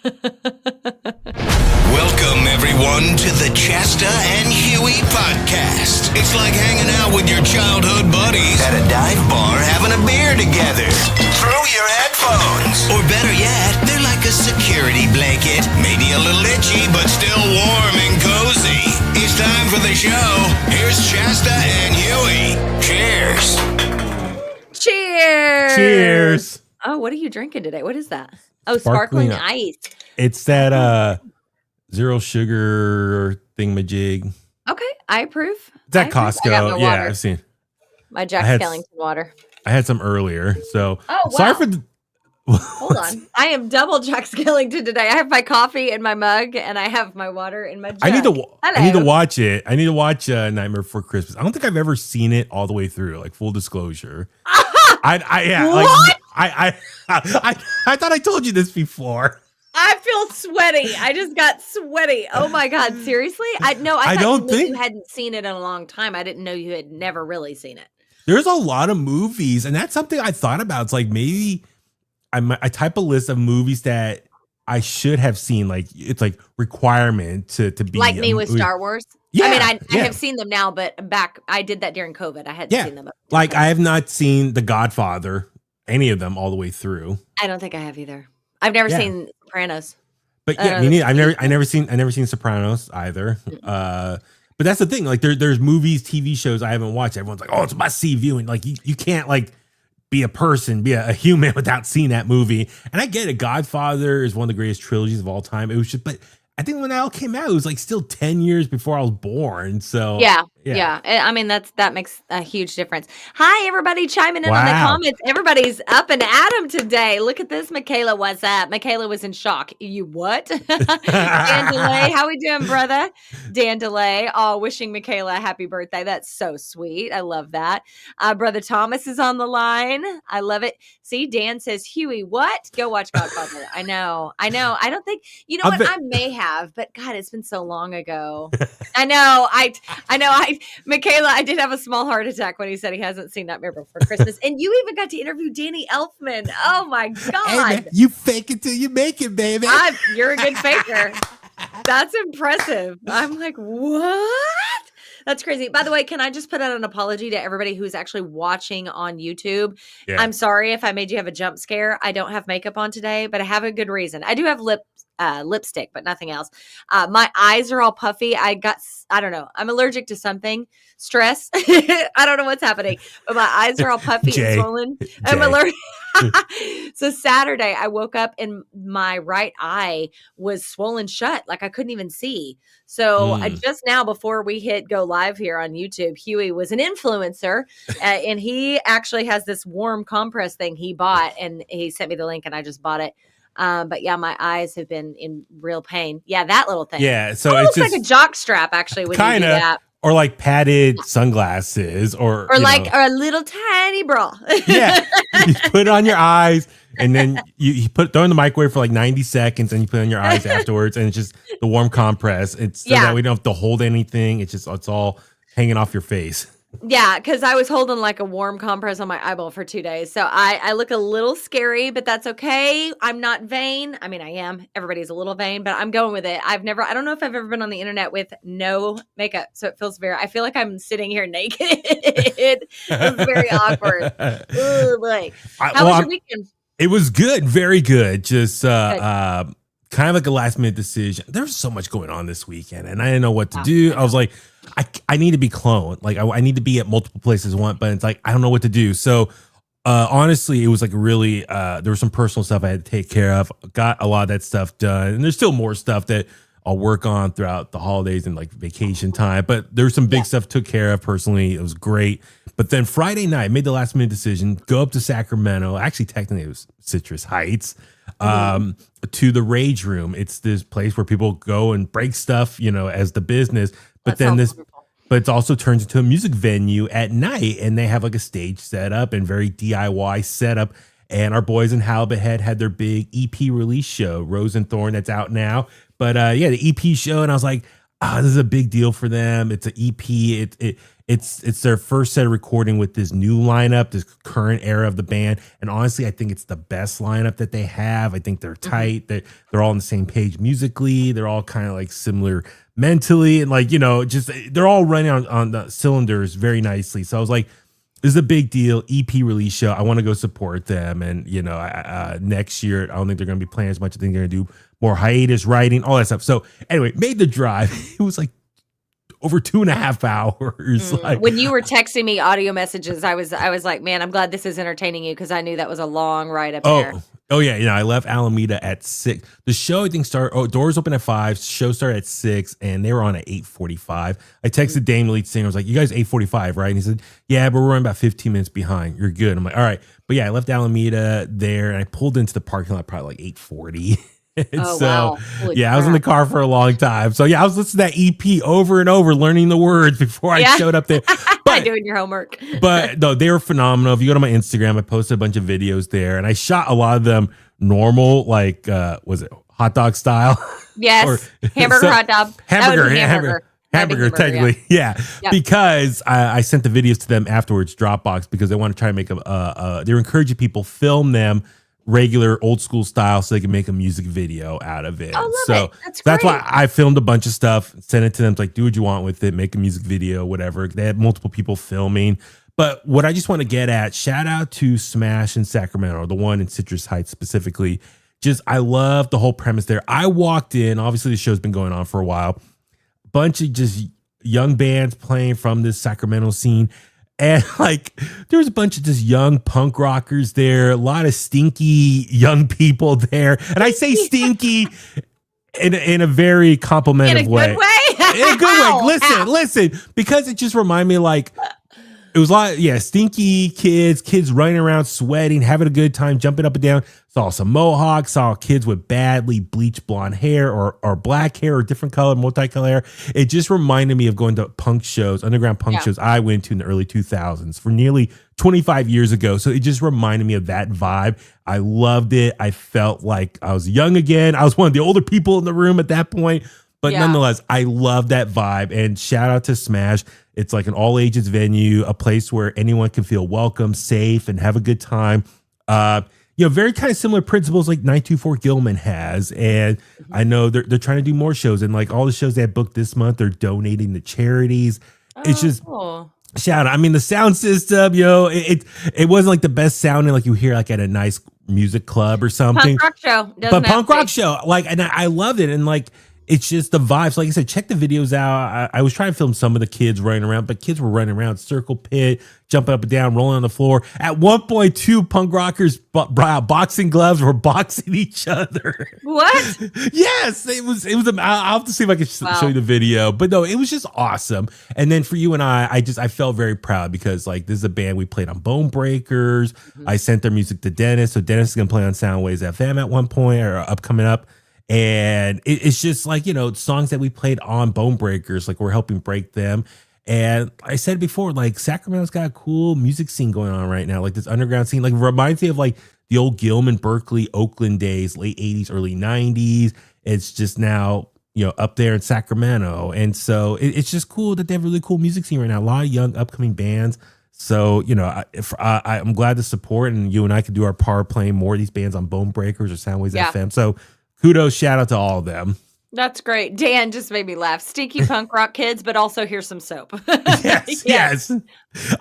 Welcome, everyone, to the Chasta and Huey podcast. It's like hanging out with your childhood buddies at a dive bar having a beer together. Through your headphones. Or better yet, they're like a security blanket. Maybe a little itchy, but still warm and cozy. It's time for the show. Here's Chasta and Huey. Cheers. Cheers. Cheers. Oh, what are you drinking today? What is that? Oh, sparkling ice. It's that zero sugar thingamajig. Okay, I approve. It's at Costco. Yeah, I've seen. My Jack Skellington water. I had some earlier, so sorry for the. Hold on, I am double Jack Skellington today. I have my coffee in my mug, and I have my water in my jug. I need to watch it. I need to watch Nightmare Before Christmas. I don't think I've ever seen it all the way through. Like full disclosure. I thought I told you this before. I feel sweaty. I just got sweaty. Oh my God. Seriously? I thought you hadn't seen it in a long time. I didn't know you had never really seen it. There's a lot of movies, and that's something I thought about. It's like maybe I type a list of movies that I should have seen. Like it's like requirement to be like me with Star Wars. Yeah, I mean, I have seen them now, but I did that during COVID. I hadn't seen them. Like I have not seen The Godfather, any of them all the way through. I don't think I have either. I've never seen Sopranos. But yeah, me neither. I never seen Sopranos either. But that's the thing. Like there's movies, TV shows I haven't watched. Everyone's like, oh, it's must see viewing. Like you can't like be a person, be a human without seeing that movie. And I get it. Godfather is one of the greatest trilogies of all time. It was just, but I think when that all came out, it was like still 10 years before I was born. So yeah. I mean, that makes a huge difference. Hi, everybody chiming in on the comments. Everybody's up and at 'em today. Look at this. Michaela, what's up? Michaela was in shock. You what? Dan DeLay, how we doing, brother? Dan DeLay, wishing Michaela a happy birthday. That's so sweet. I love that. Brother Thomas is on the line. I love it. See, Dan says, Huey, what? Go watch Godfather. I know. I don't think, you know what? I may have, but God, it's been so long ago. I know. Michaela, I did have a small heart attack when he said he hasn't seen Nightmare Before Christmas. And you even got to interview Danny Elfman. Oh my God. Hey, man, you fake it till you make it, baby. You're a good faker. That's impressive. I'm like, what? That's crazy. By the way, can I just put out an apology to everybody who's actually watching on YouTube? Yeah. I'm sorry if I made you have a jump scare. I don't have makeup on today, but I have a good reason. I do have lipstick, but nothing else. My eyes are all puffy. I don't know. I'm allergic to something. Stress. I don't know what's happening, but my eyes are all puffy and swollen. I'm allergic. So Saturday, I woke up and my right eye was swollen shut. Like I couldn't even see. So just now, before we hit go live here on YouTube, Huey was an influencer and he actually has this warm compress thing he bought and he sent me the link and I just bought it. But yeah, my eyes have been in real pain. Yeah, that little thing. Yeah, so it looks like a jock strap actually when you do that. Or like padded sunglasses, or or a little tiny bra. Yeah, you put it on your eyes, and then you throw it in the microwave for like 90 seconds, and you put it on your eyes afterwards, and it's just the warm compress. It's so that we don't have to hold anything. It's all hanging off your face. Yeah, because I was holding like a warm compress on my eyeball for 2 days. So I look a little scary, but that's okay. I'm not vain. I mean, I am. Everybody's a little vain, but I'm going with it. I don't know if I've ever been on the internet with no makeup. So it feels I feel like I'm sitting here naked. It's very awkward. Ooh, boy. How was your weekend? It was good. Very good. Just kind of like a last minute decision. There's so much going on this weekend and I didn't know what to do. I was like, I need to be cloned. Like I need to be at multiple places at once, but it's like, I don't know what to do. So honestly, it was like really, there was some personal stuff I had to take care of. Got a lot of that stuff done. And there's still more stuff that I'll work on throughout the holidays and like vacation time. But there's some big stuff took care of personally. It was great. But then Friday night, made the last minute decision, go up to Sacramento. Actually, technically it was Citrus Heights. To the Rage Room. It's this place where people go and break stuff, as the business. But but it also turns into a music venue at night, and they have like a stage set up and very DIY setup. And our boys in Halibut had their big EP release show, Rose and Thorn, that's out now. But the EP show, and I was like, this is a big deal for them. It's an EP. It's their first set of recording with this new lineup, this current era of the band. And honestly, I think it's the best lineup that they have. I think they're tight. They're all on the same page musically. They're all kind of like similar mentally. And like, just they're all running on the cylinders very nicely. So I was like, this is a big deal. EP release show. I want to go support them. And, next year, I don't think they're going to be playing as much. I think they're going to do more hiatus writing, all that stuff. So anyway, made the drive. It was like over 2.5 hours. Like, when you were texting me audio messages, I was like, man, I'm glad this is entertaining you because I knew that was a long ride up there. Oh yeah, I left Alameda at 6. The show I think started. Doors open at 5. Show started at 6, and they were on at 8:45. I texted Dame, the lead singer. I was like, "You guys 8:45, right?" And he said, "Yeah, but we're running about 15 minutes behind. You're good." I'm like, "All right," but yeah, I left Alameda there, and I pulled into the parking lot probably like 8:40. Wow. Holy I was in the car for a long time. So yeah, I was listening to that EP over and over, learning the words before I showed up there. But doing your homework. But no, they were phenomenal. If you go to my Instagram, I posted a bunch of videos there, and I shot a lot of them normal, like was it hot dog style? Yes, hamburger, hot dog. Hamburger, technically, yeah. Yep. Because I sent the videos to them afterwards, Dropbox, because they want to try to make they're encouraging people film them regular old school style so they can make a music video out of it. So that's why I filmed a bunch of stuff, sent it to them. It's like, do what you want with it, make a music video, whatever. They had multiple people filming. But what I just want to get at, shout out to Smash in Sacramento, the one in Citrus Heights specifically. I love the whole premise there. I walked in, obviously the show's been going on for a while, bunch of just young bands playing from this Sacramento scene. And like, there was a bunch of just young punk rockers there, a lot of stinky young people there. And I say stinky in a very complimentary way. In a good way. Listen, because it just reminded me like, it was a lot, stinky kids running around, sweating, having a good time, jumping up and down. Saw some mohawks, saw kids with badly bleached blonde hair or black hair or different color, multicolor hair. It just reminded me of going to punk shows, underground punk shows I went to in the early 2000s for nearly 25 years ago. So it just reminded me of that vibe. I loved it. I felt like I was young again. I was one of the older people in the room at that point. But nonetheless, I love that vibe. And shout out to Smash. It's like an all ages venue, a place where anyone can feel welcome, safe, and have a good time. Very kind of similar principles like 924 Gilman has. And I know they're trying to do more shows. And like all the shows they have booked this month, they're donating to charities. It's just cool. Shout out. I mean, the sound system, it wasn't like the best sounding like you hear like at a nice music club or something. Punk rock show. Punk rock show. Like, and I loved it. And like, it's just the vibes. Like I said, check the videos out. I was trying to film some of the kids running around, but kids were running around, circle pit, jumping up and down, rolling on the floor. At one point, 2 punk rockers boxing gloves were boxing each other. What? Yes, it was. I'll have to see if I can show you the video. But no, it was just awesome. And then for you and I felt very proud because like this is a band we played on Bone Breakers. I sent their music to Dennis, so Dennis is gonna play on Soundwaves FM at one point or coming up. And it's just like, songs that we played on Bone Breakers, like we're helping break them. And I said before, like Sacramento's got a cool music scene going on right now, like this underground scene, like reminds me of like the old Gilman, Berkeley, Oakland days, late 80s, early 90s. It's just now, up there in Sacramento. And so it's just cool that they have a really cool music scene right now. A lot of young upcoming bands. So, I'm glad to support, and you and I could do our part playing more of these bands on Bone Breakers or Soundwaves FM. So kudos, shout out to all of them. That's great. Dan just made me laugh. Stinky punk rock kids, but also here's some soap. Yes.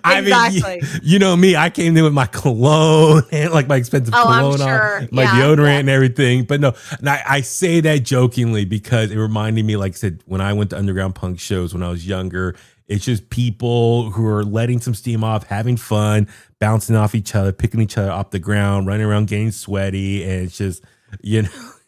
I exactly. mean, you know me, I came in with my cologne and like my expensive cologne on, my deodorant and everything. But no, and I say that jokingly because it reminded me, like I said, when I went to underground punk shows when I was younger, it's just people who are letting some steam off, having fun, bouncing off each other, picking each other off the ground, running around, getting sweaty. And it's just,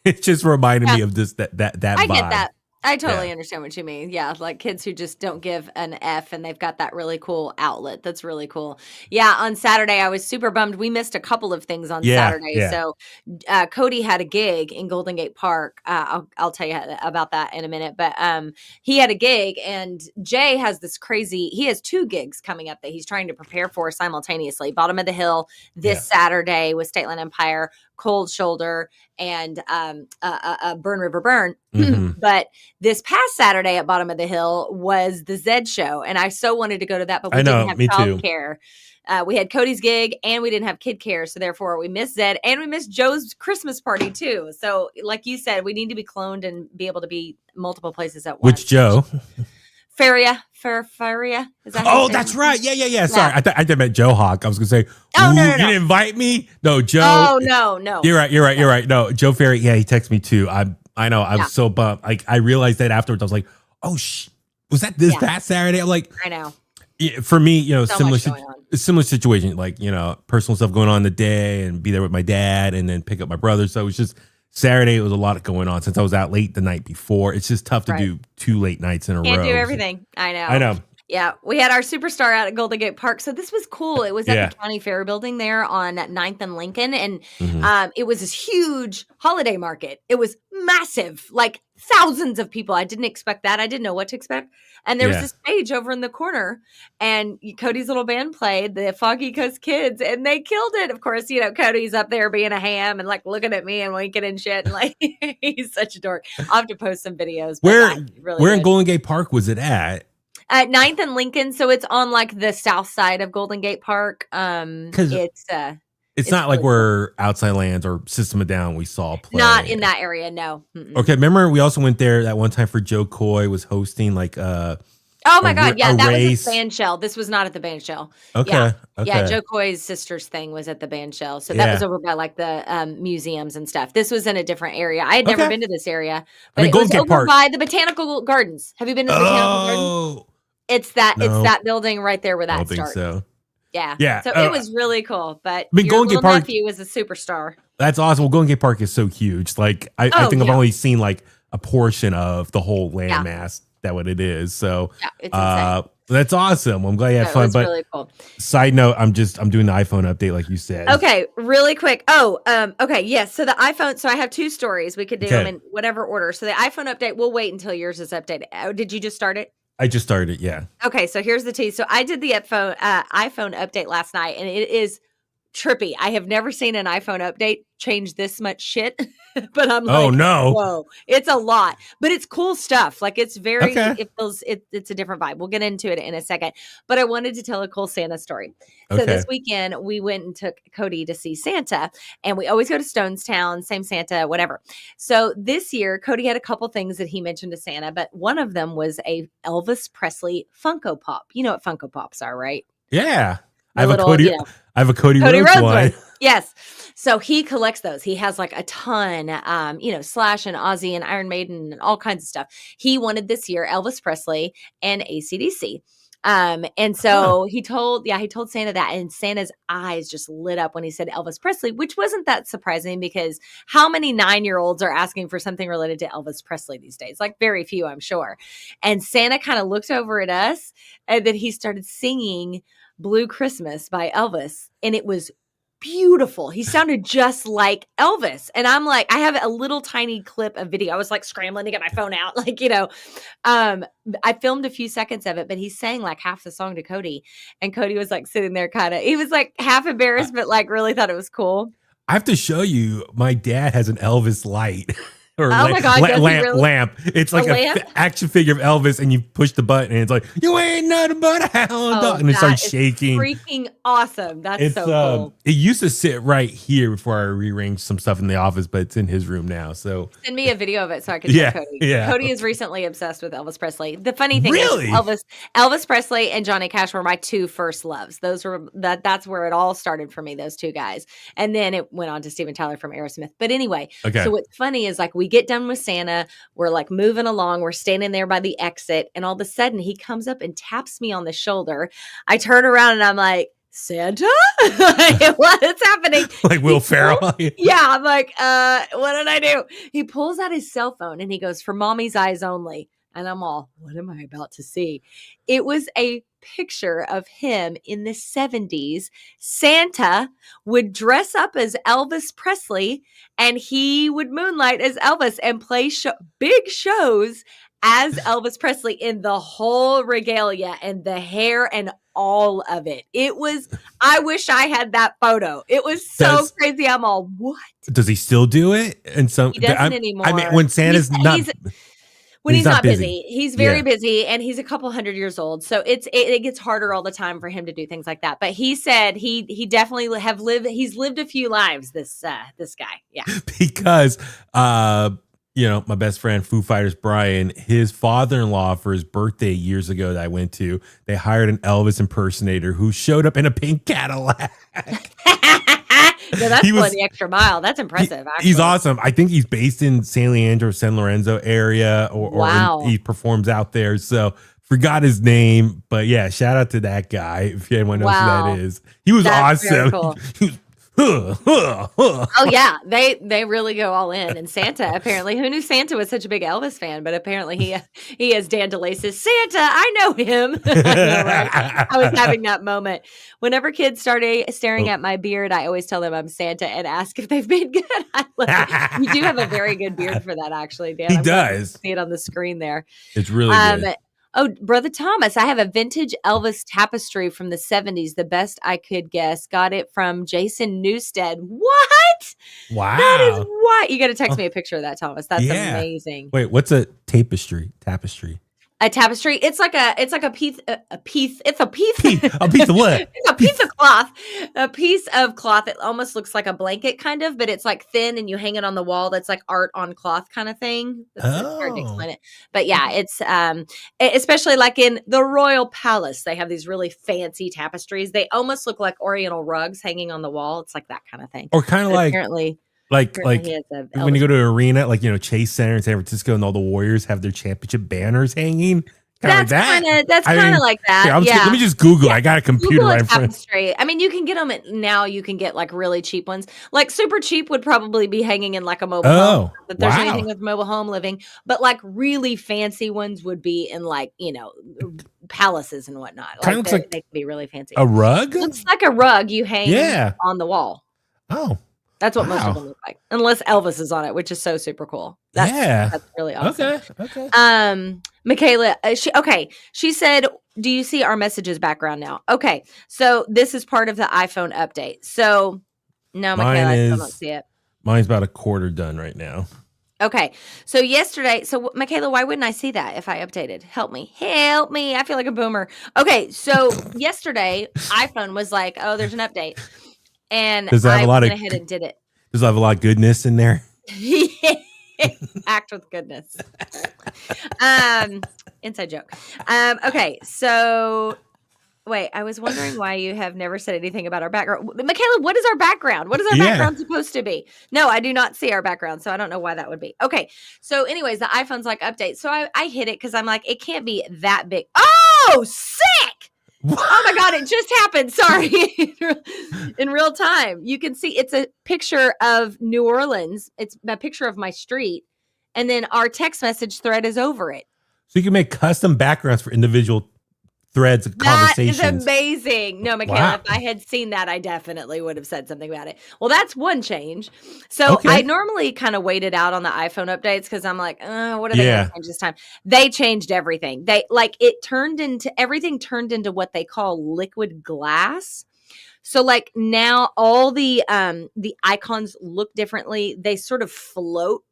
it just reminded me of this, that vibe. I get that. I totally understand what you mean. Yeah, like kids who just don't give an F and they've got that really cool outlet. That's really cool. Yeah, on Saturday, I was super bummed. We missed a couple of things on Saturday. Yeah. So Cody had a gig in Golden Gate Park. I'll tell you about that in a minute. But he had a gig, and Jay has he has 2 gigs coming up that he's trying to prepare for simultaneously. Bottom of the Hill this Saturday with State Line Empire. cold shoulder and Burn River Burn. Mm-hmm. But this past Saturday at Bottom of the Hill was the Zed show. And I so wanted to go to that, but we didn't have childcare. We had Cody's gig and we didn't have kid care. So therefore we missed Zed and we missed Joe's Christmas party too. So like you said, we need to be cloned and be able to be multiple places at once. Which Joe? Faria. Is that that's right. Yeah. Sorry. I meant Joe Hawk. I was going to say, no. You didn't invite me? No, Joe. Oh, no. You're right. No, Joe Ferry. Yeah, he texted me too. I know. I was so bummed. Like, I realized that afterwards. I was like, oh, was that this past Saturday? I'm like, I know. For me, So similar situation, like, personal stuff going on the day and be there with my dad and then pick up my brother. So it was just Saturday. It was a lot going on since I was out late the night before. It's just tough to do 2 late nights in a row. Can't do everything. I know. Yeah, we had our superstar out at Golden Gate Park. So this was cool. It was at the County Fair building there on 9th and Lincoln. And it was this huge holiday market. It was massive, like thousands of people. I didn't expect that. I didn't know what to expect. And there was this stage over in the corner and Cody's little band played, the Foggy Coast Kids, and they killed it. Of course, Cody's up there being a ham and like looking at me and winking and shit. And like, he's such a dork. I'll have to post some videos. Where in Golden Gate Park was it at? At 9th and Lincoln, so it's on like the south side of Golden Gate Park. It's not like where Outside Lands or System of a Down we saw play. Not in that area, no. Mm-mm. Okay, remember we also went there that one time for Joe Coy was hosting like oh my God, yeah, that race. was at Band Shell. This was not at the Band Shell. Okay. Yeah, Joe Coy's sister's thing was at the Band Shell. So that was over by like the museums and stuff. This was in a different area. I had never been to this area, but it was over by the Botanical Gardens. Have you been to the Botanical Gardens? It's that building right there where that starts. I don't think so. Yeah. So it was really cool. But your Golden Gate Park, nephew was a superstar. That's awesome. Well, Golden Gate Park is so huge. Like I think I've only seen like a portion of the whole landmass that what it is. So it's insane. That's awesome. I'm glad you had fun. It was really cool. Side note, I'm doing the iPhone update like you said. Okay, really quick. Okay, yes. So the iPhone. So I have 2 stories. We could do them in whatever order. So the iPhone update. We'll wait until yours is updated. Oh, did you just start it? I just started it, yeah. Okay, so here's the tea. So I did the iPhone update last night, and it is trippy. I have never seen an iPhone update change this much shit, but I'm like, oh no, whoa, it's a lot, but it's cool stuff. Like it's very, it's a different vibe. We'll get into it in a second, but I wanted to tell a cool Santa story. So this weekend we went and took Cody to see Santa, and we always go to Stonestown, same Santa, whatever. So this year Cody had a couple things that he mentioned to Santa, but one of them was a Elvis Presley Funko Pop. You know what Funko Pops are, right? Yeah. I have a Cody Rhodes one. Yes. So he collects those. He has like a ton, Slash and Ozzy and Iron Maiden and all kinds of stuff. He wanted this year Elvis Presley and AC/DC. And so he told Santa that, and Santa's eyes just lit up when he said Elvis Presley, which wasn't that surprising because how many 9-year-olds are asking for something related to Elvis Presley these days? Like very few, I'm sure. And Santa kind of looked over at us, and then he started singing Blue Christmas by Elvis, and it was beautiful. He sounded just like Elvis. And I'm like, I have a little tiny clip of video. I was like scrambling to get my phone out. Like, I filmed a few seconds of it, but he sang like half the song to Cody. And Cody was like sitting there he was like half embarrassed, but like really thought it was cool. I have to show you, my dad has an Elvis light. Or my God, lamp. It's like an action figure of Elvis, and you push the button, and it's like, you ain't nothing but a hound dog. And it starts shaking. Freaking awesome. That's so cool. It used to sit right here before I rearranged some stuff in the office, but it's in his room now. So send me a video of it so I can show Cody. Yeah. Cody is recently obsessed with Elvis Presley. The funny thing is Elvis Presley and Johnny Cash were my 2 first loves. Those were that's where it all started for me, those 2 guys. And then it went on to Steven Tyler from Aerosmith. But anyway, so what's funny is like we get done with Santa, we're like moving along, we're standing there by the exit, and all of a sudden he comes up and taps me on the shoulder. I turn around and I'm like, Santa? What's happening? Like Will Ferrell? Yeah, I'm like, what did I do? He pulls out his cell phone and he goes, for mommy's eyes only. And I'm all, what am I about to see? It was a picture of him in the 70s. Santa would dress up as Elvis Presley and he would moonlight as Elvis and play big shows as Elvis Presley in the whole regalia and the hair and all of it. I wish I had that photo. It was so crazy. I'm all, what? Does he still do it? And He doesn't anymore. I mean, when Santa's when he's not busy. He's very busy, and he's a couple hundred years old. So it gets harder all the time for him to do things like that. But he said he definitely he's lived a few lives, this guy. Yeah. Because my best friend, Foo Fighters Brian, his father-in-law, for his birthday years ago that I went to, they hired an Elvis impersonator who showed up in a pink Cadillac. No, that's going the extra mile. That's impressive. He's awesome. I think he's based in San Leandro, San Lorenzo area, or he performs out there. So forgot his name, but yeah, shout out to that guy if anyone knows who that is. He was awesome. Cool. Oh yeah, they really go all in. And Santa, apparently, who knew Santa was such a big Elvis fan? But apparently he has Dan DeLay says, Santa, I know him. I know, right? I was having that moment. Whenever kids started staring at my beard, I always tell them I'm Santa and ask if they've been good. You do have a very good beard for that, actually, Dan. He does. See it on the screen there. It's really good. Oh, Brother Thomas, I have a vintage Elvis tapestry from the 70s. The best I could guess. Got it from Jason Newstead. What? Wow. That is what? You got to text me a picture of that, Thomas. That's amazing. Wait, what's a tapestry? Tapestry. A tapestry. It's like a piece. It's a piece. A piece of what? It's a piece of cloth. A piece of cloth. It almost looks like a blanket, kind of, but it's like thin, and you hang it on the wall. That's like art on cloth, kind of thing. It's hard to explain it, but yeah, it's especially like in the Royal Palace, they have these really fancy tapestries. They almost look like Oriental rugs hanging on the wall. It's like that kind of thing, or kind of like apparently. Like when you go to an arena, like Chase Center in San Francisco, and all the Warriors have their championship banners hanging. That's kind of like that. Let me just Google. I got a computer right in front. Tapestry. I mean, you can get them now. You can get like really cheap ones. Like super cheap would probably be hanging in like a mobile home. If there's anything with mobile home living, but like really fancy ones would be in like palaces and whatnot. Like they can be really fancy. A rug? Looks like a rug you hang on the wall. Oh. That's what most of them look like, unless Elvis is on it, which is so super cool. That's really awesome. Okay. Michaela, she said, do you see our messages background now? Okay, so this is part of the iPhone update. So, no, Michaela, I still don't see it. Mine's about a quarter done right now. Okay, so Michaela, why wouldn't I see that if I updated? Help me. I feel like a boomer. Okay, so yesterday, iPhone was like, oh, there's an update. And I went ahead and did it. Does it have a lot of goodness in there? Act with goodness. Inside joke. Okay, so wait, I was wondering why you have never said anything about our background. Michaela, what is our background? What is our background supposed to be? No, I do not see our background, so I don't know why that would be. Okay, so anyways, the iPhone's like update. So I hit it because I'm like, it can't be that big. Oh, sick! Oh my God, it just happened. Sorry. In real time. You can see it's a picture of New Orleans. It's a picture of my street. And then our text message thread is over it. So you can make custom backgrounds for individual threads of conversations. That is amazing. No, Michaela, if I had seen that, I definitely would have said something about it. Well, that's one change. So I normally kind of waited out on the iPhone updates because I'm like, what are they going to change this time? They changed everything. Everything turned into what they call liquid glass. So like now all the icons look differently. They sort of float.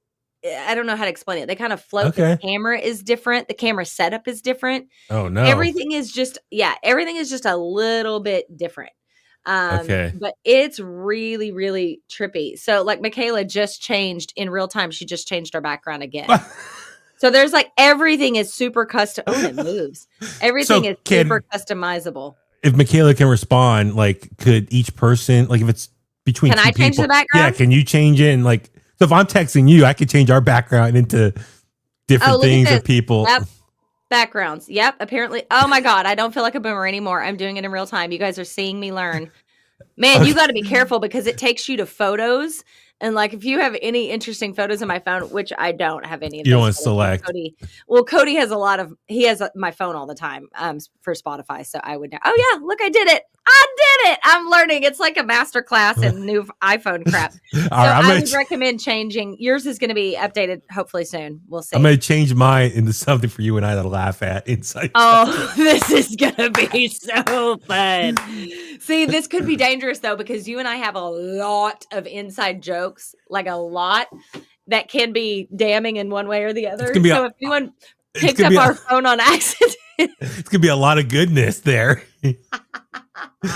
I don't know how to explain it. They kind of float. Okay. The camera is different. The camera setup is different. Oh no. Everything is just a little bit different. But it's really, really trippy. So like Michaela just changed in real time. She just changed her background again. So there's like, everything is super custom. Oh, it moves. Everything is super customizable. If Michaela can respond, like could each person, like if it's between Can I change the background? Yeah. Can you change it? And like, so if I'm texting you, I could change our background into different things of people. Yep. Backgrounds. Yep. Apparently. Oh my God. I don't feel like a boomer anymore. I'm doing it in real time. You guys are seeing me learn. Man, you got to be careful because it takes you to photos. And like, if you have any interesting photos in my phone, which I don't have any of those. You don't want to select. Cody has he has my phone all the time for Spotify. So I would know. Oh yeah, look, I did it. I did it. I'm learning. It's like a master class in new iPhone crap. So I would recommend changing. Yours is going to be updated hopefully soon. We'll see. I'm going to change mine into something for you and I to laugh at inside. Oh, this is going to be so fun. See, this could be dangerous though, because you and I have a lot of inside jokes, like a lot that can be damning in one way or the other. So if anyone picks up our phone on accident, it's going to be a lot of goodness there.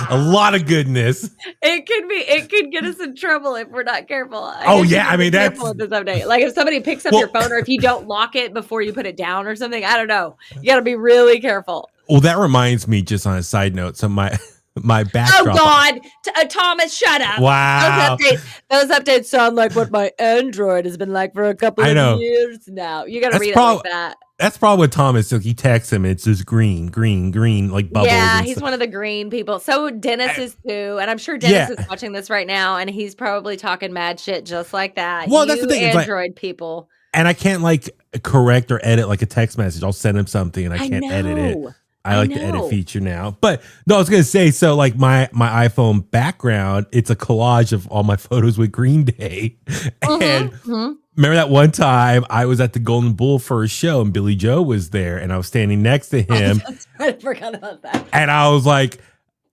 A lot of goodness. It could get us in trouble if we're not careful. I mean that's this update. Like if somebody picks up your phone, or if you don't lock it before you put it down or something, I don't know. You got to be really careful. Well, that reminds me, just on a side note, so my backdrop. Oh God, Thomas, shut up! Wow, those updates sound like what my Android has been like for a couple of years now. You got to read it like that. That's probably what Thomas. So he texts him. It's just green, like bubbles. Yeah, he's one of the green people. So Dennis is too, and I'm sure Dennis is watching this right now, and he's probably talking mad shit just like that. Well, that's the thing. Android people. And I can't like correct or edit like a text message. I'll send him something, and I can't edit it. I like the edit feature now. But no, I was gonna say, so like my iPhone background, it's a collage of all my photos with Green Day, and. Remember that one time I was at the Golden Bull for a show and Billy Joe was there and I was standing next to him. I forgot about that. And I was like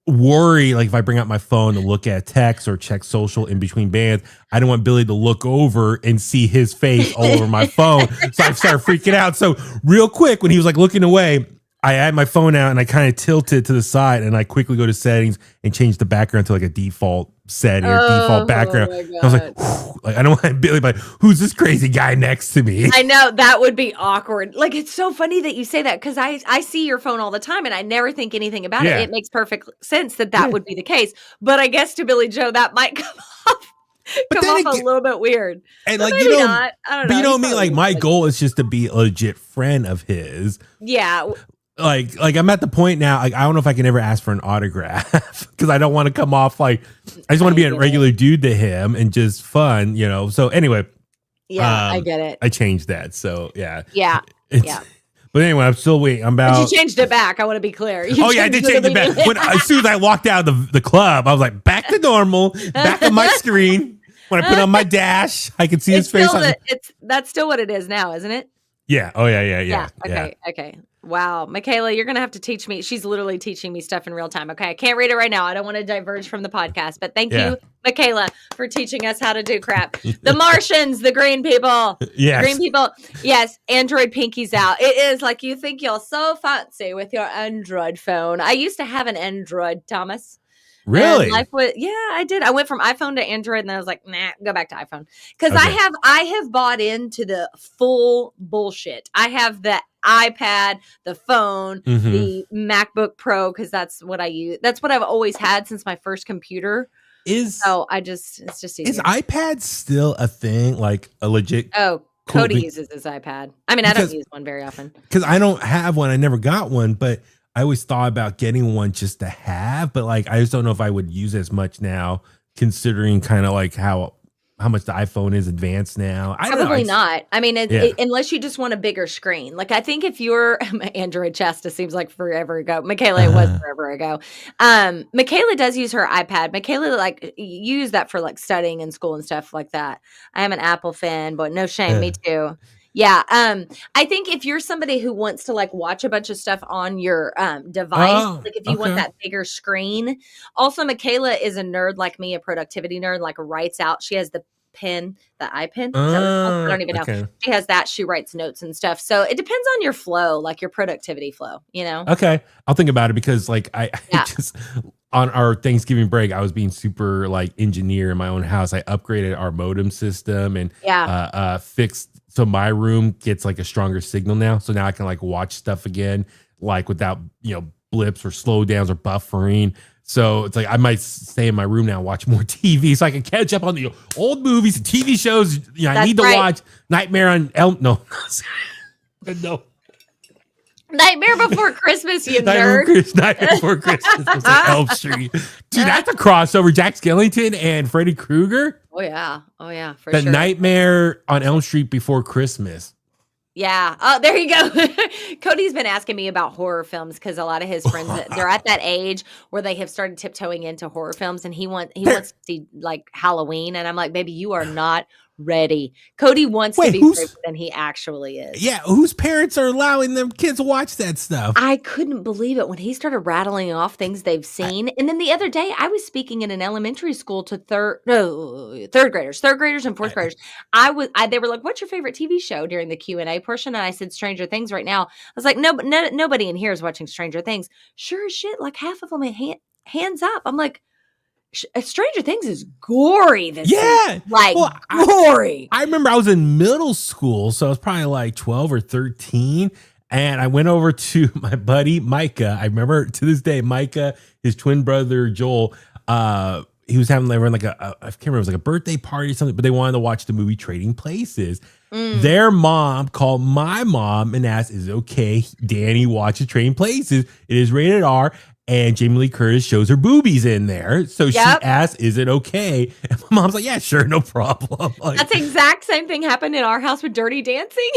worried, like if I bring out my phone to look at text or check social in between bands, I didn't want Billy to look over and see his face all over my phone. So I started freaking out. So real quick, when he was like looking away, I had my phone out and I kind of tilted to the side and I quickly go to settings and change the background to like a default setting or default background. I was like I don't want Billy, but who's this crazy guy next to me? I know that would be awkward. Like it's so funny that you say that because I see your phone all the time and I never think anything about it. It makes perfect sense that would be the case. But I guess to Billy Joe that might come off a little bit weird. And but like maybe not. I don't know. But you know me, like my goal is just to be a legit friend of his. Yeah. Like I'm at the point now, like I don't know if I can ever ask for an autograph because I don't want to come off like I just want to be a regular dude to him and just fun, you know. So anyway, I get it. I changed that. So yeah. But anyway, I'm still waiting. But you changed it back. I want to be clear. I did change it back. As soon as I walked out of the club, I was like, back to normal, back on my screen. When I put on my dash, I can see his face. That's still what it is now, isn't it? Yeah. Oh yeah. Okay. Wow. Michaela, you're going to have to teach me. She's literally teaching me stuff in real time. Okay. I can't read it right now. I don't want to diverge from the podcast, but thank you, Michaela, for teaching us how to do crap. The Martians, the green people. Yes. Green people. Yes. Android pinkies out. It is like you think you're so fancy with your Android phone. I used to have an Android, Thomas. Really? I did. I went from iPhone to Android, and then I was like, nah, go back to iPhone. Because I have bought into the full bullshit. I have the iPad, the phone, the MacBook Pro, because that's what I use. That's what I've always had since my first computer. It's just easier. Is iPad still a thing? Like a legit? Oh, Cody uses his iPad. I mean, I don't use one very often. Because I don't have one. I never got one, but I always thought about getting one just to have, but like I just don't know if I would use as much now, considering kind of like how much the iPhone is advanced now. Probably not. I mean, unless you just want a bigger screen. Like I think if you're Android Chasta seems like forever ago. Michaela, it was forever ago. Michaela does use her iPad. Michaela like use that for like studying in school and stuff like that. I am an Apple fan, but no shame, me too. Yeah. I think if you're somebody who wants to like watch a bunch of stuff on your device, like if you want that bigger screen. Also, Michaela is a nerd like me, a productivity nerd, like writes out. She has the pen, the iPen. I don't even know. She has that. She writes notes and stuff. So it depends on your flow, like your productivity flow, you know? Okay. I'll think about it because like I just on our Thanksgiving break, I was being super like engineer in my own house. I upgraded our modem system and fixed. So my room gets like a stronger signal now. So now I can like watch stuff again, like without, blips or slowdowns or buffering. So it's like I might stay in my room now and watch more TV so I can catch up on the old movies and TV shows. I need to watch Nightmare on Elm. No. Nightmare Before Christmas, you nerd. Nightmare Before Christmas. Elm Street. Dude, that's a crossover. Jack Skellington and Freddy Krueger. Oh, yeah. For the sure. Nightmare on Elm Street Before Christmas. Yeah. Oh, there you go. Cody's been asking me about horror films because a lot of his friends, they're at that age where they have started tiptoeing into horror films, and he wants to see like Halloween, and I'm like, baby, you are not ready. Cody wants to be braver than he actually is. Yeah, whose parents are allowing their kids to watch that stuff? I couldn't believe it when he started rattling off things they've seen. And then the other day, I was speaking in an elementary school to third graders and fourth graders. They were like, "What's your favorite TV show?" during the Q&A portion, and I said, "Stranger Things." Right now, I was like, "No, but nobody in here is watching Stranger Things." Sure as shit, like half of them hands up. I'm like, Stranger Things is gory this season. Like, gory. I remember I was in middle school, so I was probably like 12 or 13, and I went over to my buddy Micah. I remember to this day, Micah, his twin brother Joel, he was having like I can't remember, it was like a birthday party or something, but they wanted to watch the movie Trading Places. Their mom called my mom and asked, "Is it okay Danny watches Trading Places? It is rated R." And Jamie Lee Curtis shows her boobies in there. So she asked, "Is it okay?" And my mom's like, "Yeah, sure, no problem." Like, that's the exact same thing happened in our house with Dirty Dancing.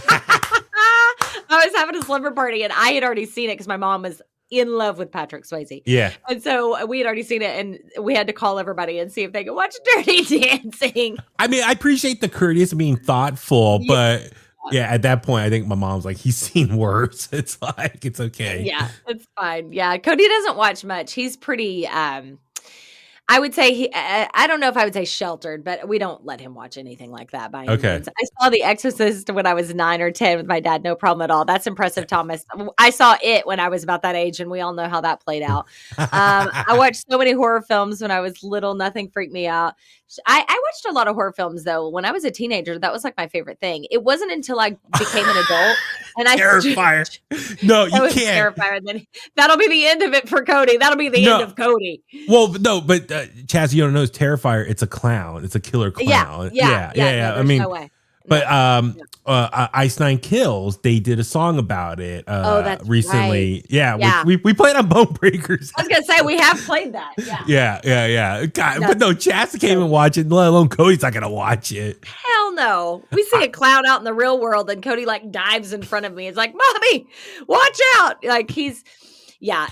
I was having a slumber party, and I had already seen it because my mom was in love with Patrick Swayze. Yeah. And so we had already seen it, and we had to call everybody and see if they could watch Dirty Dancing. I mean, I appreciate the courteous being thoughtful, but... Yeah, at that point, I think my mom's like, "He's seen worse." It's like, it's okay. Yeah, it's fine. Yeah, Cody doesn't watch much. He's pretty, I would say, I don't know if I would say sheltered, but we don't let him watch anything like that by any means. I saw The Exorcist when I was 9 or 10 with my dad. No problem at all. That's impressive, Thomas. I saw it when I was about that age, and we all know how that played out. I watched so many horror films when I was little. Nothing freaked me out. I watched a lot of horror films, though. When I was a teenager, that was like my favorite thing. It wasn't until I became an adult. And Terrifier. No, you can't. Terrifier. Then that'll be the end of it for Cody. That'll be the end of Cody. Well, no, but Chaz, you don't know, it's Terrifier. It's a clown. It's a killer clown. Yeah. No, I mean, no way. But Ice Nine Kills, they did a song about it that's recently. right. Yeah. We played on Bone Breakers. I was going to say, we have played that. Yeah. God, but no, Chasta can't even watch it, let alone Cody's not going to watch it. Hell no. We see a clown out in the real world, and Cody like dives in front of me. It's like, "Mommy, watch out." Like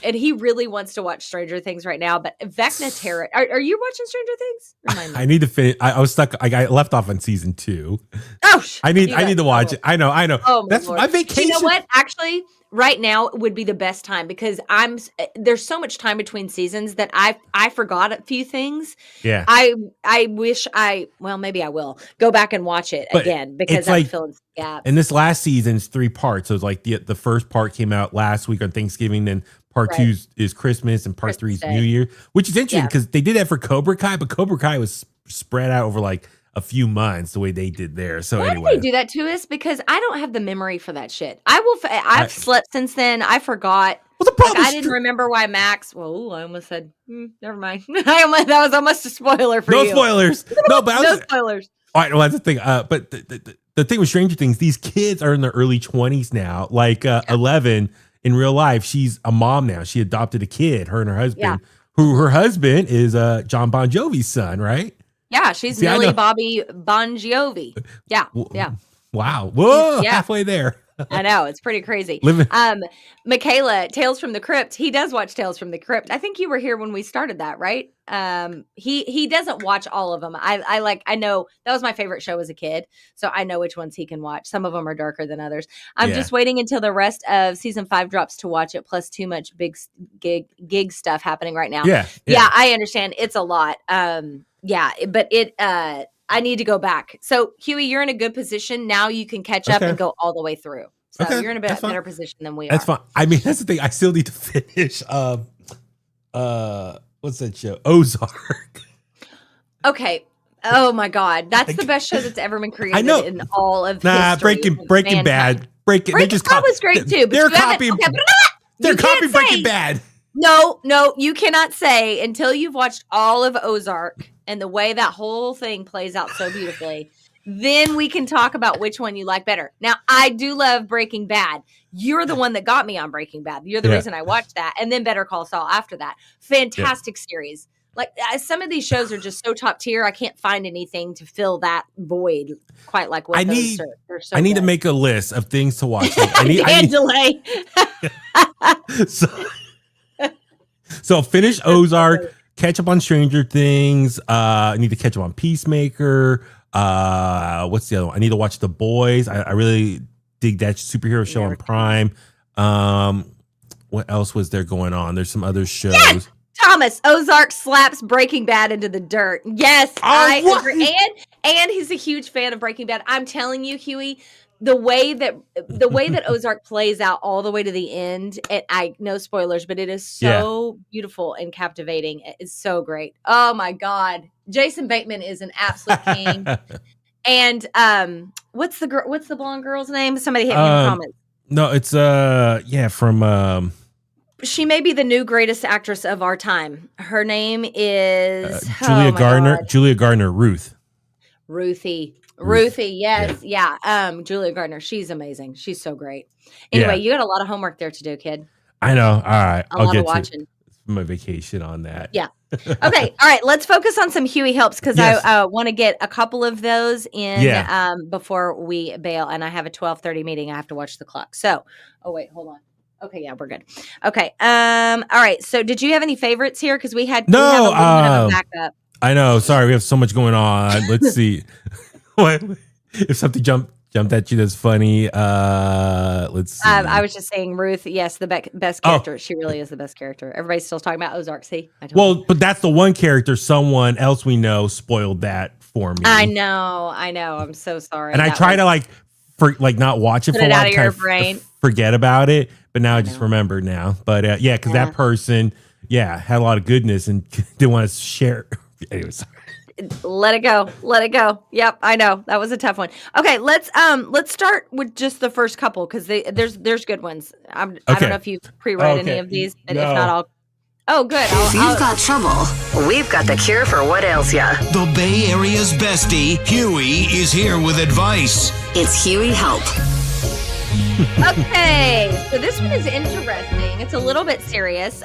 and he really wants to watch Stranger Things right now. But Vecna Terror, are you watching Stranger Things? Remind me. I need to finish. I was stuck. I left off on season 2. Oh, I need to watch it. I know. Oh, that's Lord. my vacation. You know what? Actually, right now would be the best time because there's so much time between seasons that I forgot a few things. Yeah. I wish maybe I will go back and watch it again because I'm filling some gaps. And this last season's 3 parts. So it's like the first part came out last week on Thanksgiving, then part 2 is Christmas, and part 3 is New Year, which is interesting because they did that for Cobra Kai, but Cobra Kai was spread out over like a few months the way they did there. So why anyway, did they do that to us? Because I don't have the memory for that shit. I've slept since then. I forgot. Well, the problem I didn't remember why Max. Well, I almost said, never mind. That was almost a spoiler for you. No spoilers. No, but no spoilers. All right, well, that's the thing. But the thing with Stranger Things, these kids are in their early 20s now. Like 11 in real life, she's a mom now. She adopted a kid, her and her husband, who her husband is John Bon Jovi's son, right? Yeah, she's Millie Bobby Bon Jovi. Yeah. Wow. Whoa, halfway there. I know, it's pretty crazy. Michaela, Tales from the Crypt. He does watch Tales from the Crypt. I think you were here when we started that, right? He doesn't watch all of them. I know that was my favorite show as a kid, so I know which ones he can watch. Some of them are darker than others. I'm just waiting until the rest of season 5 drops to watch it. Plus, too much big gig stuff happening right now. Yeah, I understand. It's a lot. But it. I need to go back. So, Huey, you're in a good position. Now you can catch up and go all the way through. So you're in a better position than we are. That's fine. I mean, that's the thing. I still need to finish. What's that show? Ozark. Okay. Oh my God. That's the best show that's ever been created in all of history. Breaking Bad. Breaking Bad was great too. But they're copying Breaking Bad. No, you cannot say until you've watched all of Ozark and the way that whole thing plays out so beautifully, then we can talk about which one you like better. Now, I do love Breaking Bad. You're the one that got me on Breaking Bad. You're the reason I watched that. And then Better Call Saul after that. Fantastic series. Like some of these shows are just so top tier. I can't find anything to fill that void quite like what those are. They're so I need good. to make a list of things to watch. Like, I need delay. so finish Ozark, catch up on Stranger Things. I need to catch up on Peacemaker. What's the other one? I need to watch The Boys. I really dig that superhero show on Prime. What else was there going on? There's some other shows. Yes! Thomas, Ozark slaps Breaking Bad into the dirt. Yes, I agree. And he's a huge fan of Breaking Bad. I'm telling you, Huey, the way that Ozark plays out all the way to the end, and I no spoilers, but it is so beautiful and captivating. It's so great. Oh my God. Jason Bateman is an absolute king. And what's the blonde girl's name? Somebody hit me in the comments. No, it's from she may be the new greatest actress of our time. Her name is Julia Garner. Julia Garner, Ruthie, yes. Yeah. Julia Gardner. She's amazing. She's so great. Anyway, you got a lot of homework there to do, kid. I know. All right. I'll get watching. My vacation on that. Yeah. Okay. All right. Let's focus on some Huey helps because I want to get a couple of those in before we bail. And I have a 12:30 meeting. I have to watch the clock. So, wait, hold on. Okay, yeah, we're good. Okay. All right. So did you have any favorites here? Because we have a little bit of a backup. I know. Sorry, we have so much going on. Let's see. What if something jumped at you that's funny? Let's see. I was just saying Ruth, yes, the best character. She really is the best character. Everybody's still talking about Ozark. See? But that's the one character someone else we know spoiled that for me. I know. I'm so sorry. And I try to not watch it for a while. Out of your brain. Forget about it. But now I just remember now. But because that person, had a lot of goodness and didn't want to share. Anyways. Let it go. Yep, I know that was a tough one. Okay, let's start with just the first couple because there's good ones. I don't know if you've pre-read any of these, but if not, I'll. Oh, good. If you've got trouble, we've got the cure for what ails ya. The Bay Area's bestie, Huey, is here with advice. It's Huey Help. Okay, so this one is interesting. It's a little bit serious.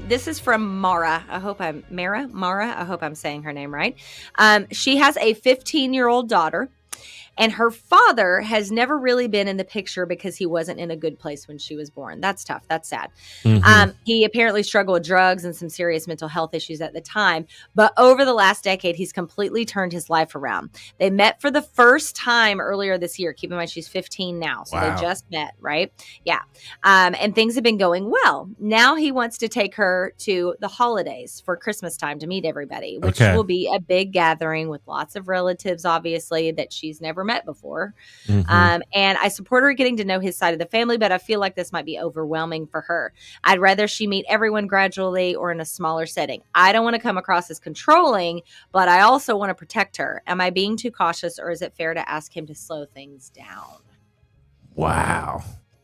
This is from Mara. I hope I'm saying her name right. She has a 15-year-old daughter, and her father has never really been in the picture because he wasn't in a good place when she was born. That's tough. That's sad. Mm-hmm. He apparently struggled with drugs and some serious mental health issues at the time. But over the last decade, he's completely turned his life around. They met for the first time earlier this year. Keep in mind, she's 15 now. So They just met, right? Yeah. And things have been going well. Now he wants to take her to the holidays for Christmas time to meet everybody, which will be a big gathering with lots of relatives, obviously, that she's never met before. Mm-hmm. And I support her getting to know his side of the family, but I feel like this might be overwhelming for her. I'd rather she meet everyone gradually or in a smaller setting. I don't want to come across as controlling, but I also want to protect her. Am I being too cautious, or is it fair to ask him to slow things down? Wow.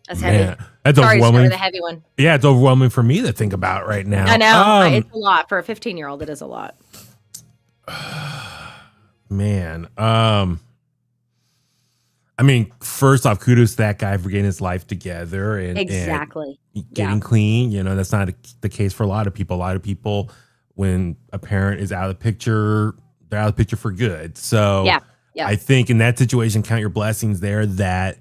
That's heavy. That's overwhelming. The heavy one. Yeah, it's overwhelming for me to think about right now. I know. It's a lot. For a 15-year-old, it is a lot. Man. I mean, first off, kudos to that guy for getting his life together and getting clean. You know, that's not the case for a lot of people. A lot of people, when a parent is out of the picture, they're out of the picture for good. So I think in that situation, count your blessings there that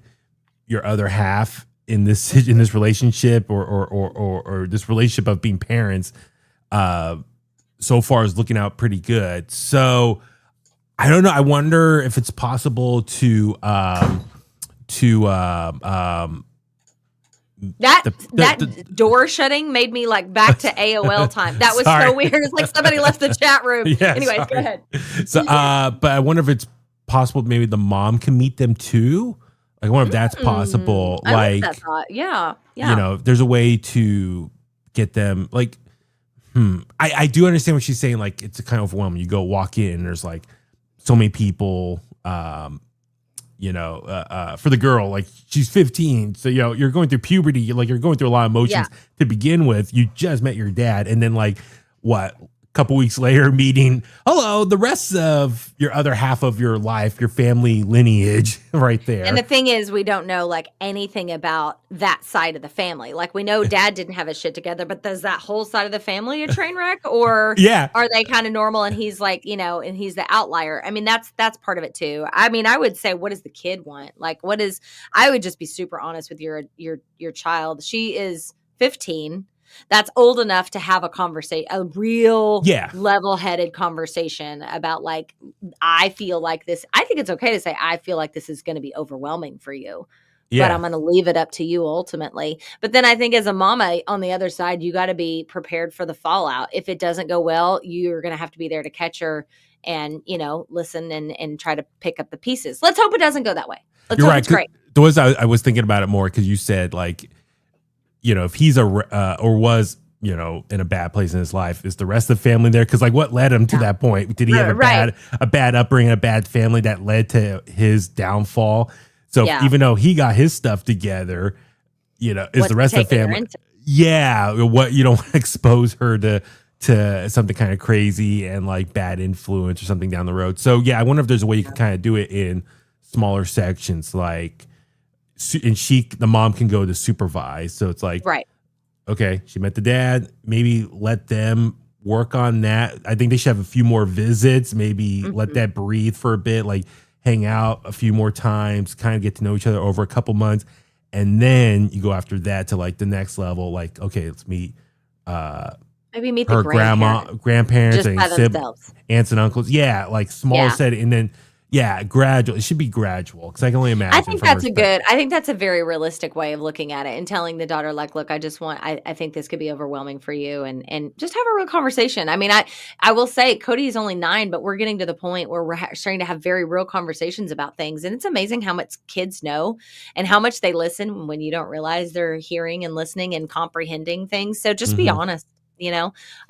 your other half in this relationship or this relationship of being parents so far is looking out pretty good. So I don't know. I wonder if it's possible to that door shutting made me like back to AOL time. That was so weird. It's like somebody left the chat room. Anyways, go ahead. So, but I wonder if it's possible maybe the mom can meet them too. Like, I wonder if that's possible. I like that thought. Yeah. You know, there's a way to get them like. I do understand what she's saying. Like, it's kind of overwhelming. You go walk in and there's like so many people, for the girl, like she's 15. So, you're going through puberty. You're going through a lot of emotions to begin with. You just met your dad. And then couple weeks later meeting, hello, the rest of your other half of your life, your family lineage right there. And the thing is, we don't know like anything about that side of the family. Like we know dad didn't have his shit together, but does that whole side of the family a train wreck, or are they kind of normal and he's like, and he's the outlier? I mean, that's part of it too. I mean, I would say, what does the kid want? Like, I would just be super honest with your child. She is 15. That's old enough to have a real level-headed conversation about like, I feel like this. I think it's okay to say, I feel like this is going to be overwhelming for you, but I'm going to leave it up to you ultimately. But then I think as a mama on the other side, you got to be prepared for the fallout. If it doesn't go well, you're going to have to be there to catch her and, listen and try to pick up the pieces. Let's hope it doesn't go that way. Let's hope it's great. I was thinking about it more because you said like, if he's or was, in a bad place in his life, is the rest of the family there? Because like, what led him to that point? Did he have a bad upbringing, a bad family that led to his downfall? So even though he got his stuff together, is the rest of the family? What you don't want to expose her to something kind of crazy and like bad influence or something down the road. So I wonder if there's a way you can kind of do it in smaller sections, like. And the mom can go to supervise. So it's like, okay, she met the dad. Maybe let them work on that. I think they should have a few more visits. Maybe let that breathe for a bit, like hang out a few more times, kind of get to know each other over a couple months. And then you go after that to like the next level. Like, okay, let's meet maybe meet her the grandparents, just by themselves. Aunts and uncles. Yeah, like smaller setting. And then gradual. It should be gradual because I can only imagine. I think that's a very realistic way of looking at it and telling the daughter, like, look, I think this could be overwhelming for you and just have a real conversation. I mean, I will say Cody is only 9, but we're getting to the point where we're starting to have very real conversations about things. And it's amazing how much kids know and how much they listen when you don't realize they're hearing and listening and comprehending things. So just be honest.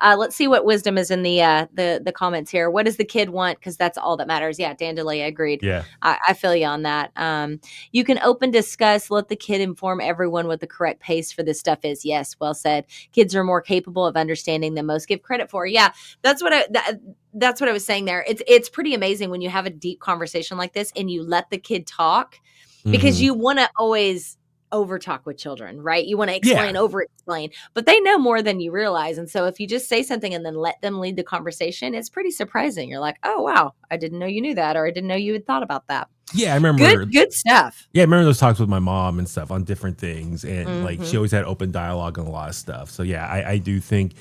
Let's see what wisdom is in the comments here. What does the kid want? Because that's all that matters. Yeah, Dandelia agreed. Yeah, I feel you on that. You can open discuss. Let the kid inform everyone what the correct pace for this stuff is. Yes, well said. Kids are more capable of understanding than most give credit for. Yeah, that's what I was saying there. It's pretty amazing when you have a deep conversation like this and you let the kid talk, because you want to always over talk with children, right? You want to explain, over explain, but they know more than you realize. And so if you just say something and then let them lead the conversation, it's pretty surprising. You're like, oh, wow, I didn't know you knew that, or I didn't know you had thought about that. Yeah, I remember. Good stuff. Yeah, I remember those talks with my mom and stuff on different things. And like, she always had open dialogue on a lot of stuff. So yeah, I do think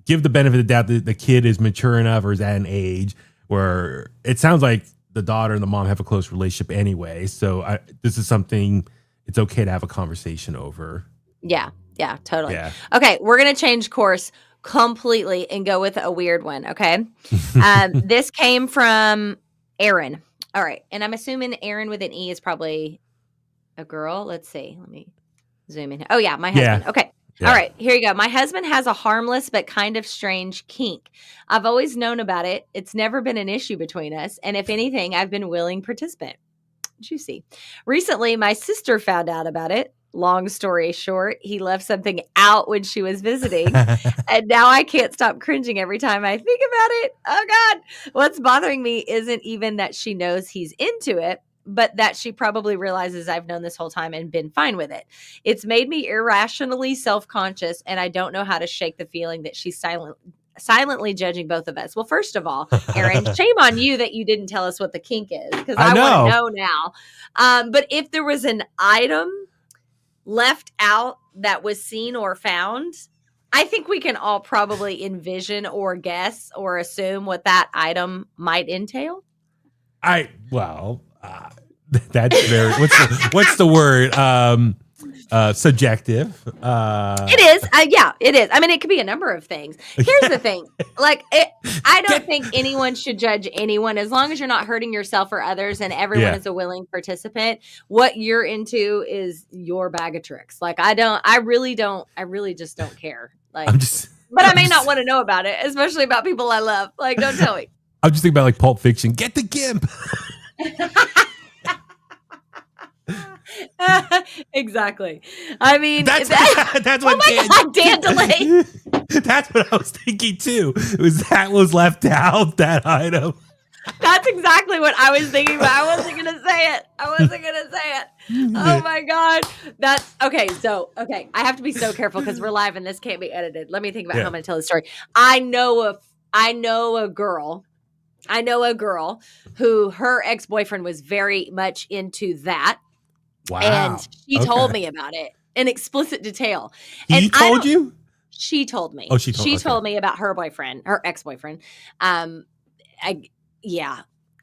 give the benefit of the doubt that the kid is mature enough or is at an age where it sounds like the daughter and the mom have a close relationship anyway. So this is something it's okay to have a conversation over. Yeah, totally. Yeah. Okay, we're going to change course completely and go with a weird one, okay? This came from Aaron. All right, and I'm assuming Aaron with an E is probably a girl. Let's see. Let me zoom in. Oh, yeah, my husband. Yeah. Okay. Yeah. All right, here you go. My husband has a harmless but kind of strange kink. I've always known about it. It's never been an issue between us, and if anything, I've been a willing participant. Juicy. Recently, my sister found out about it. Long story short, he left something out when she was visiting. And now I can't stop cringing every time I think about it. Oh, God. What's bothering me isn't even that she knows he's into it, but that she probably realizes I've known this whole time and been fine with it. It's made me irrationally self-conscious, and I don't know how to shake the feeling that she's silently judging both of us. Well, first of all, Aaron, shame on you that you didn't tell us what the kink is, because I want to know now. But if there was an item left out that was seen or found, I think we can all probably envision or guess or assume what that item might entail. That's very what's the word? Subjective. It is. Yeah, it is. I mean, it could be a number of things. Here's the thing. I don't think anyone should judge anyone as long as you're not hurting yourself or others and everyone is a willing participant. What you're into is your bag of tricks. I really just don't care. But I may not want to know about it, especially about people I love. Don't tell me. I'm just thinking about Pulp Fiction. Get the gimp. Exactly. I mean, that's what God, Dan DeLay. That's what I was thinking too. That was left out, that item. That's exactly what I was thinking, but I wasn't going to say it. Oh my God. That's okay. So, I have to be so careful because we're live and this can't be edited. Let me think about how I'm going to tell the story. I know a girl who her ex-boyfriend was very much into that. Wow. And she told me about it in explicit detail. He told you? She told me. Oh, she told me about her ex-boyfriend.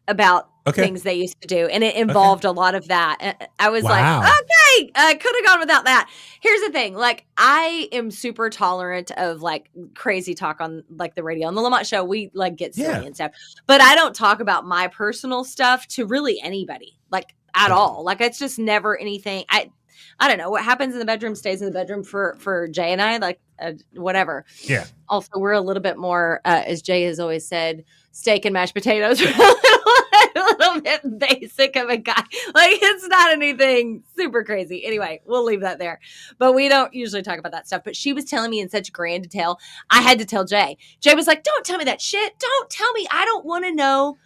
About things they used to do. And it involved a lot of that. I was like, okay, I could have gone without that. Here's the thing. Like, I am super tolerant of like crazy talk on like the radio. On the Lamont Show, we like get silly and stuff. But I don't talk about my personal stuff to really anybody, like at all. Like, it's just never anything. I don't know. What happens in the bedroom stays in the bedroom for Jay and I, like whatever. Yeah. Also, we're a little bit more, as Jay has always said, steak and mashed potatoes. A little bit basic of a guy. Like, it's not anything super crazy. Anyway, we'll leave that there. But we don't usually talk about that stuff. But she was telling me in such grand detail. I had to tell Jay. Jay was like, don't tell me that shit. Don't tell me. I don't want to know.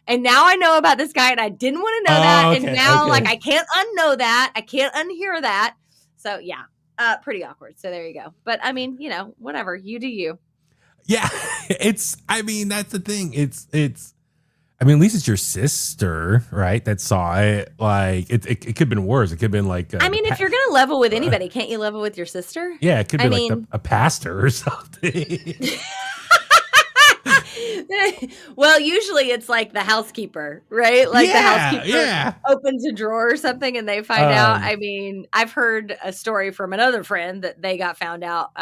And now I know about this guy and I didn't want to know that. And now like I can't unknow that. I can't unhear that. So yeah, pretty awkward. So there you go. But I mean, whatever, you do you. Yeah. That's the thing. At least it's your sister, right? That saw it. Like it could have been worse. It could have been like, if you're going to level with anybody, can't you level with your sister? Yeah. It could be like a pastor or something. Well, usually it's like the housekeeper, right? Like the housekeeper opens a drawer or something and they find out. I've heard a story from another friend that they got found out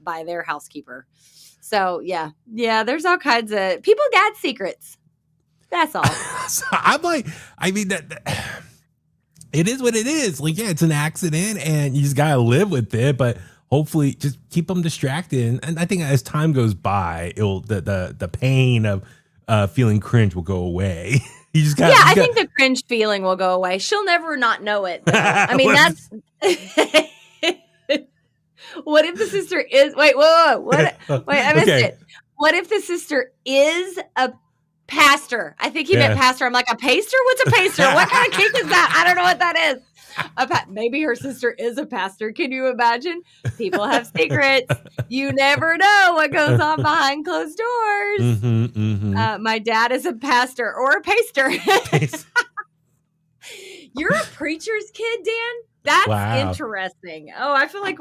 by their housekeeper. So yeah, there's all kinds of people got secrets. That's all. So I'm like, that it is what it is. Like, yeah, it's an accident and you just gotta live with it, but hopefully just keep them distracted. And I think as time goes by, the pain of feeling cringe will go away. You just got. Yeah, I think the cringe feeling will go away. She'll never not know it. That's. What if the sister is? Wait, whoa. Wait, I missed it. What if the sister is a pastor? I think he meant pastor. I'm like, a paster? What's a paster? What kind of cake is that? I don't know what that is. Maybe her sister is a pastor. Can you imagine? People have secrets. You never know what goes on behind closed doors. My dad is a pastor or a paster. You're a preacher's kid, Dan? That's interesting. Oh, I feel like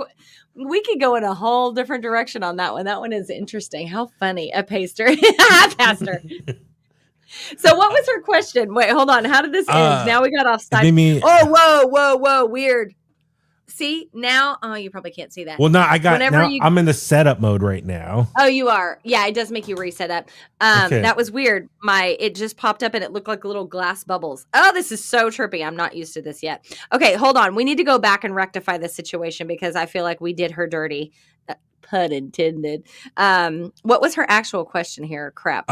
we could go in a whole different direction on that one. That one is interesting. How funny. A pastor. Pastor. So what was her question? Wait, hold on. How did this end? Now we got off side. Whoa. Weird. See, now, you probably can't see that. Well, no, I'm in the setup mode right now. Oh, you are. Yeah, it does make you reset up. That was weird. It just popped up and it looked like little glass bubbles. Oh, this is so trippy. I'm not used to this yet. Okay, hold on. We need to go back and rectify this situation because I feel like we did her dirty. Pun intended. What was her actual question here? Crap.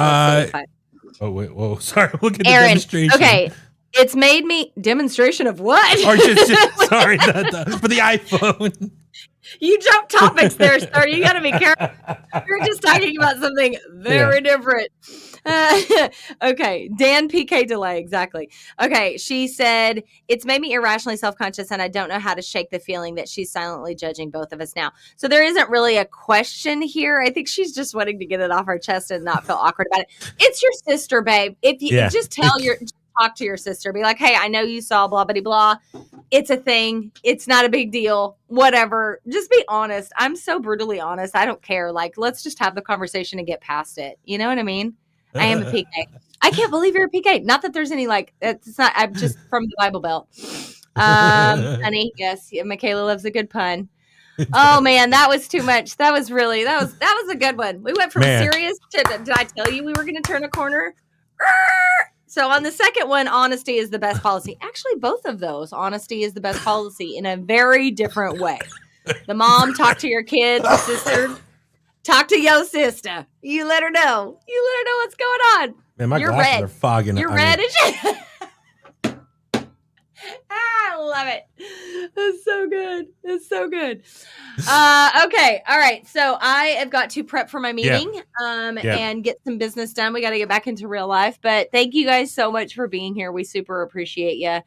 Oh, wait, whoa. Sorry. Look at the Aaron, demonstration. Okay. It's made me demonstration of what? Or just sorry, for the iPhone. You jumped topics there, sir. You got to be careful. You're just talking about something very different. Okay. Dan PK delay. Exactly. Okay. She said, it's made me irrationally self-conscious and I don't know how to shake the feeling that she's silently judging both of us now. So there isn't really a question here. I think she's just wanting to get it off her chest and not feel awkward about it. It's your sister, babe. If you just talk to your sister, be like, hey, I know you saw blah, blah, blah. It's a thing. It's not a big deal. Whatever. Just be honest. I'm so brutally honest. I don't care. Like, let's just have the conversation and get past it. You know what I mean? I am a PK. I can't believe you're a PK. Not that there's any it's not, I'm just from the Bible Belt. Honey, yes. Michaela loves a good pun. Oh man, that was too much. That was a good one. We went from serious to, did I tell you we were going to turn a corner? So on the second one, honesty is the best policy. Actually, both of those, honesty is the best policy in a very different way. The mom, talk to your kid. The sister, talk to your sister. You let her know. What's going on. Man, my glasses are fogging. You're red as shit. I love it. That's so good. That's so good. Okay. All right. So I have got to prep for my meeting and get some business done. We got to get back into real life. But thank you guys so much for being here. We super appreciate you.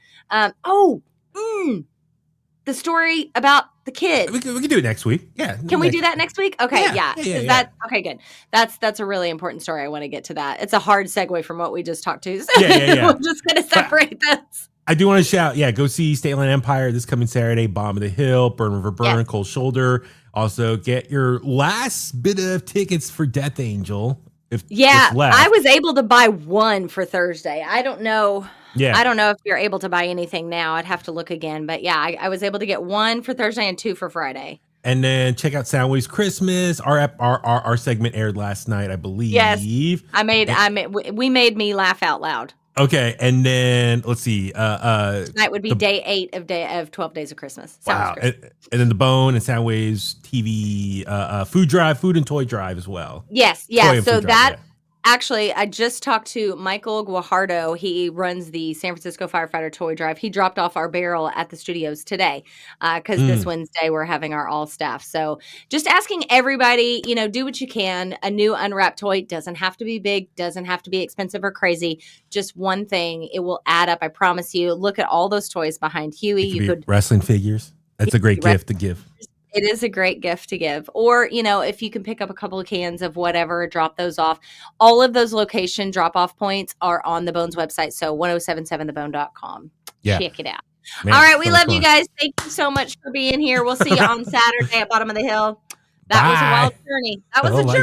The story about the kid. We can do it next week. Yeah. Can we do that next week? Okay. Yeah. Yeah. Good. That's a really important story. I want to get to that. It's a hard segue from what we just talked to. So we're just going to separate this. I do want to shout, go see State Line Empire this coming Saturday, Bomb of the Hill, Burn River Burn, Cold Shoulder. Also, get your last bit of tickets for Death Angel. If I was able to buy one for Thursday. I don't know. Yeah. I don't know if you're able to buy anything now. I'd have to look again. But I was able to get one for Thursday and two for Friday. And then check out Soundwave's Christmas. Our segment aired last night, I believe. Yes. We made me laugh out loud. Okay, and then let's see. Tonight would be day 8 of 12 Days of Christmas. Wow, and then the Bone and Soundwave's TV food and toy drive as well. Yes, yeah. So that actually, I just talked to Michael Guajardo. He runs the San Francisco Firefighter Toy Drive. He dropped off our barrel at the studios today because this Wednesday we're having our all staff. So just asking everybody, do what you can. A new unwrapped toy doesn't have to be big, doesn't have to be expensive or crazy. Just one thing, it will add up. I promise you. Look at all those toys behind Huey. You could wrestling figures. That's a great gift to give. It is a great gift to give. Or, if you can pick up a couple of cans of whatever, drop those off. All of those location drop-off points are on the Bones website. So 1077thebone.com. Yeah. Check it out. Man, all right. We love you guys. Thank you so much for being here. We'll see you on Saturday at Bottom of the Hill. That was a wild journey. That was a journey.